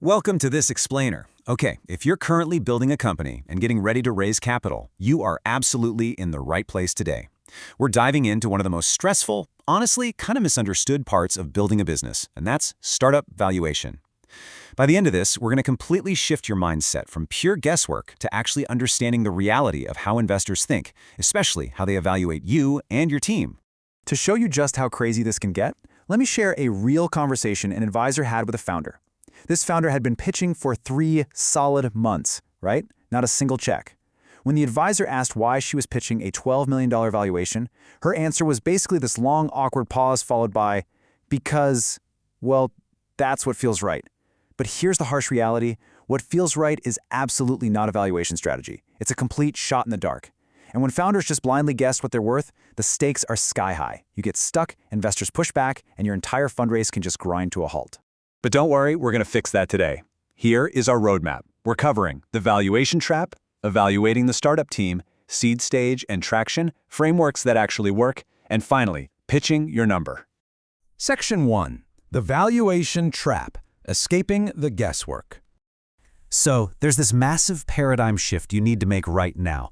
Welcome to this explainer. Okay, if you're currently building a company and getting ready to raise capital, you are absolutely in the right place today. We're diving into one of the most stressful, honestly, kind of misunderstood parts of building a business, and that's startup valuation. By the end of this, we're going to completely shift your mindset from pure guesswork to actually understanding the reality of how investors think, especially how they evaluate you and your team. To show you just how crazy this can get, let me share a real conversation an advisor had with a founder. This founder had been pitching for 3 solid months, right? Not a single check. When the advisor asked why she was pitching a $12 million valuation, her answer was basically this long, awkward pause followed by, because, well, that's what feels right. But here's the harsh reality. What feels right is absolutely not a valuation strategy. It's a complete shot in the dark. And when founders just blindly guess what they're worth, the stakes are sky high. You get stuck, investors push back, and your entire fundraise can just grind to a halt. But don't worry, we're going to fix that today. Here is our roadmap. We're covering the valuation trap, evaluating the startup team, seed stage and traction, frameworks that actually work, and finally, pitching your number. Section 1. The Valuation Trap, Escaping the Guesswork. So, there's this massive paradigm shift you need to make right now.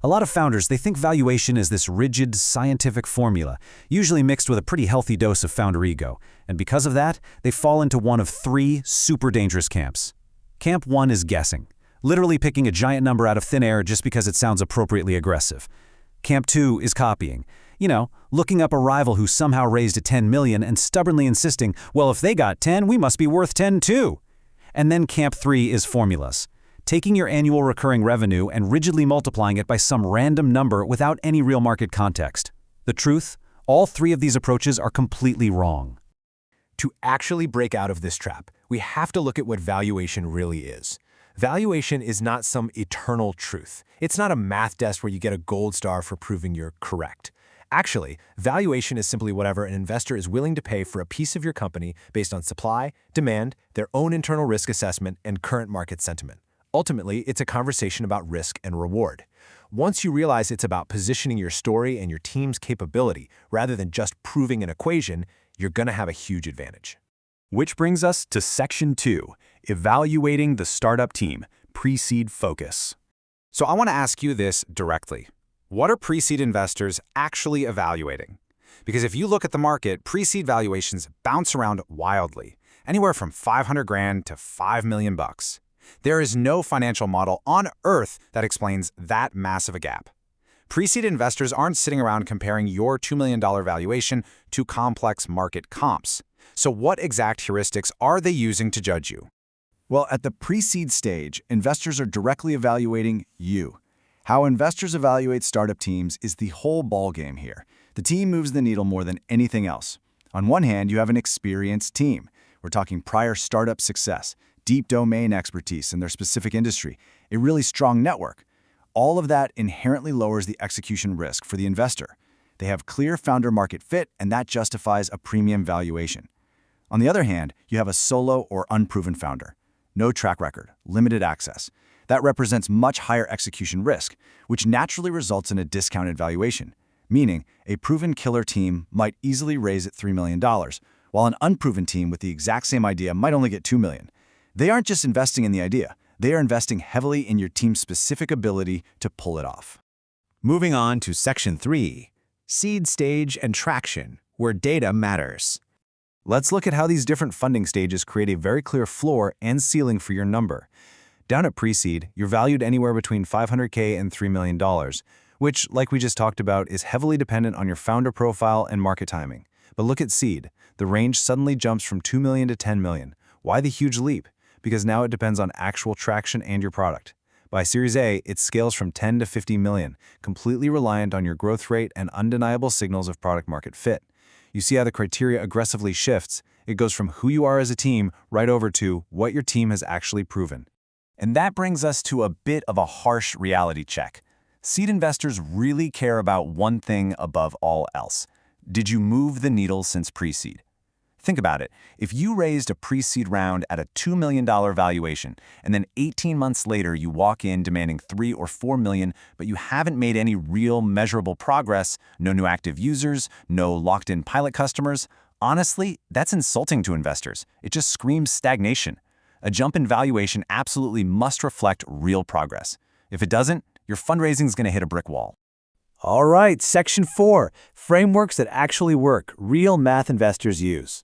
A lot of founders, they think valuation is this rigid, scientific formula, usually mixed with a pretty healthy dose of founder ego. And because of that, they fall into one of 3 super dangerous camps. Camp 1 is guessing, literally picking a giant number out of thin air just because it sounds appropriately aggressive. Camp 2 is copying. Looking up a rival who somehow raised a 10 million and stubbornly insisting, well, if they got 10, we must be worth 10 too. And then Camp 3 is formulas. Taking your annual recurring revenue and rigidly multiplying it by some random number without any real market context. The truth? All 3 of these approaches are completely wrong. To actually break out of this trap, we have to look at what valuation really is. Valuation is not some eternal truth. It's not a math test where you get a gold star for proving you're correct. Actually, valuation is simply whatever an investor is willing to pay for a piece of your company based on supply, demand, their own internal risk assessment, and current market sentiment. Ultimately, it's a conversation about risk and reward. Once you realize it's about positioning your story and your team's capability rather than just proving an equation, you're going to have a huge advantage. Which brings us to Section 2, Evaluating the Startup Team, Pre-Seed Focus. So I want to ask you this directly. What are pre-seed investors actually evaluating? Because if you look at the market, pre-seed valuations bounce around wildly, anywhere from 500 grand to 5 million bucks. There is no financial model on earth that explains that massive a gap. Pre-seed investors aren't sitting around comparing your $2 million valuation to complex market comps. So what exact heuristics are they using to judge you? Well, at the pre-seed stage, investors are directly evaluating you. How investors evaluate startup teams is the whole ballgame here. The team moves the needle more than anything else. On one hand, you have an experienced team. We're talking prior startup success, deep domain expertise in their specific industry, a really strong network. All of that inherently lowers the execution risk for the investor. They have clear founder market fit, and that justifies a premium valuation. On the other hand, you have a solo or unproven founder. No track record, limited access. That represents much higher execution risk, which naturally results in a discounted valuation, meaning a proven killer team might easily raise at $3 million, while an unproven team with the exact same idea might only get $2 million. They aren't just investing in the idea. They are investing heavily in your team's specific ability to pull it off. Moving on to Section 3, Seed Stage and Traction, where data matters. Let's look at how these different funding stages create a very clear floor and ceiling for your number. Down at pre-seed, you're valued anywhere between $500K and $3 million, which, like we just talked about, is heavily dependent on your founder profile and market timing. But look at seed. The range suddenly jumps from $2 million to $10 million. Why the huge leap? Because now it depends on actual traction and your product. By Series A, it scales from 10 to 50 million, completely reliant on your growth rate and undeniable signals of product market fit. You see how the criteria aggressively shifts. It goes from who you are as a team right over to what your team has actually proven. And that brings us to a bit of a harsh reality check. Seed investors really care about one thing above all else. Did you move the needle since pre-seed? Think about it. If you raised a pre-seed round at a $2 million valuation, and then 18 months later you walk in demanding $3 or $4 million, but you haven't made any real measurable progress, no new active users, no locked-in pilot customers, honestly, that's insulting to investors. It just screams stagnation. A jump in valuation absolutely must reflect real progress. If it doesn't, your fundraising is going to hit a brick wall. All right, Section 4, frameworks that actually work, real math investors use.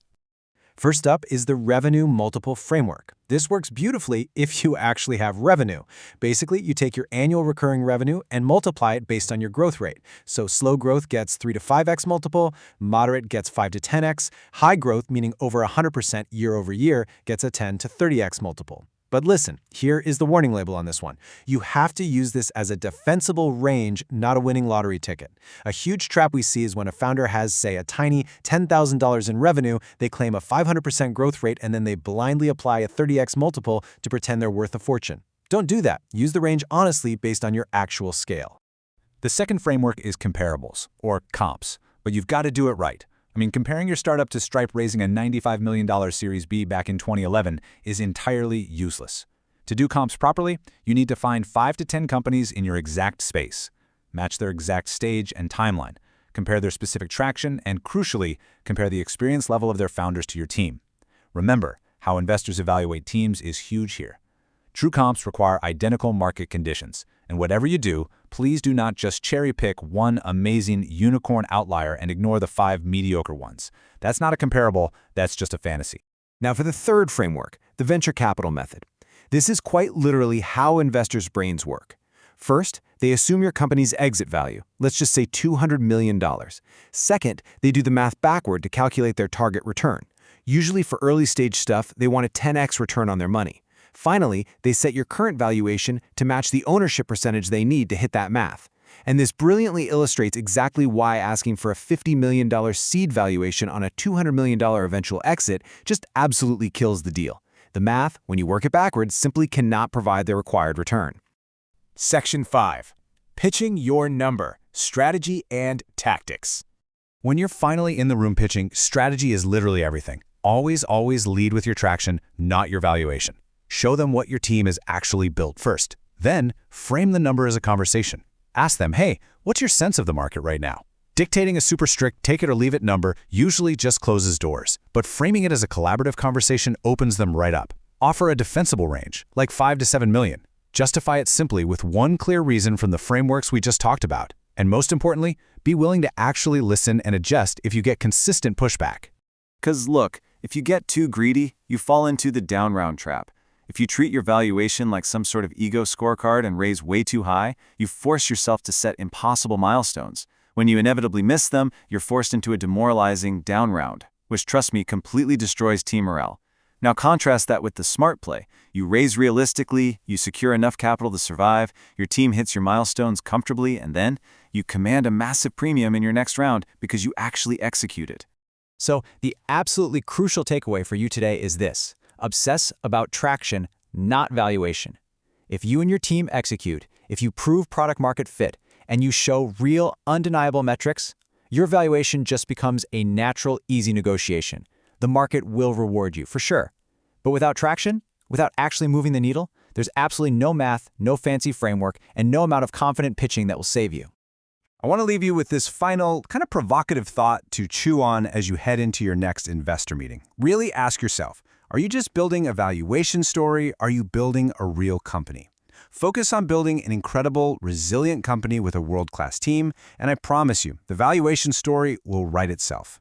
First up is the revenue multiple framework. This works beautifully if you actually have revenue. Basically, you take your annual recurring revenue and multiply it based on your growth rate. So slow growth gets 3 to 5x multiple, moderate gets 5 to 10x, high growth, meaning over 100% year over year, gets a 10 to 30x multiple. But listen, here is the warning label on this one. You have to use this as a defensible range, not a winning lottery ticket. A huge trap we see is when a founder has, say, a tiny $10,000 in revenue, they claim a 500% growth rate, and then they blindly apply a 30x multiple to pretend they're worth a fortune. Don't do that. Use the range honestly based on your actual scale. The second framework is comparables, or comps, but you've got to do it right. Comparing your startup to Stripe raising a $95 million Series B back in 2011 is entirely useless. To do comps properly, you need to find 5 to 10 companies in your exact space, match their exact stage and timeline, compare their specific traction, and crucially, compare the experience level of their founders to your team. Remember, how investors evaluate teams is huge here. True comps require identical market conditions, and whatever you do, please do not just cherry-pick one amazing unicorn outlier and ignore the 5 mediocre ones. That's not a comparable, that's just a fantasy. Now for the third framework, the venture capital method. This is quite literally how investors' brains work. First, they assume your company's exit value, let's just say $200 million. Second, they do the math backward to calculate their target return. Usually for early-stage stuff, they want a 10x return on their money. Finally, they set your current valuation to match the ownership percentage they need to hit that math. And this brilliantly illustrates exactly why asking for a $50 million seed valuation on a $200 million eventual exit just absolutely kills the deal. The math, when you work it backwards, simply cannot provide the required return. Section 5. Pitching your number, strategy and tactics. When you're finally in the room pitching, strategy is literally everything. Always lead with your traction, not your valuation. Show them what your team is actually built first. Then, frame the number as a conversation. Ask them, hey, what's your sense of the market right now? Dictating a super strict take it or leave it number usually just closes doors, but framing it as a collaborative conversation opens them right up. Offer a defensible range, like 5 to 7 million. Justify it simply with one clear reason from the frameworks we just talked about. And most importantly, be willing to actually listen and adjust if you get consistent pushback. Because look, if you get too greedy, you fall into the down round trap. If you treat your valuation like some sort of ego scorecard and raise way too high, you force yourself to set impossible milestones. When you inevitably miss them, you're forced into a demoralizing down round, which, trust me, completely destroys team morale. Now contrast that with the smart play. You raise realistically, you secure enough capital to survive, your team hits your milestones comfortably, and then you command a massive premium in your next round because you actually executed. So the absolutely crucial takeaway for you today is this. Obsess about traction, not valuation. If you and your team execute, if you prove product market fit, and you show real, undeniable metrics, your valuation just becomes a natural, easy negotiation. The market will reward you, for sure. But without traction, without actually moving the needle, there's absolutely no math, no fancy framework, and no amount of confident pitching that will save you. I want to leave you with this final, kind of provocative thought to chew on as you head into your next investor meeting. Really ask yourself, are you just building a valuation story? Are you building a real company? Focus on building an incredible, resilient company with a world-class team, and I promise you, the valuation story will write itself.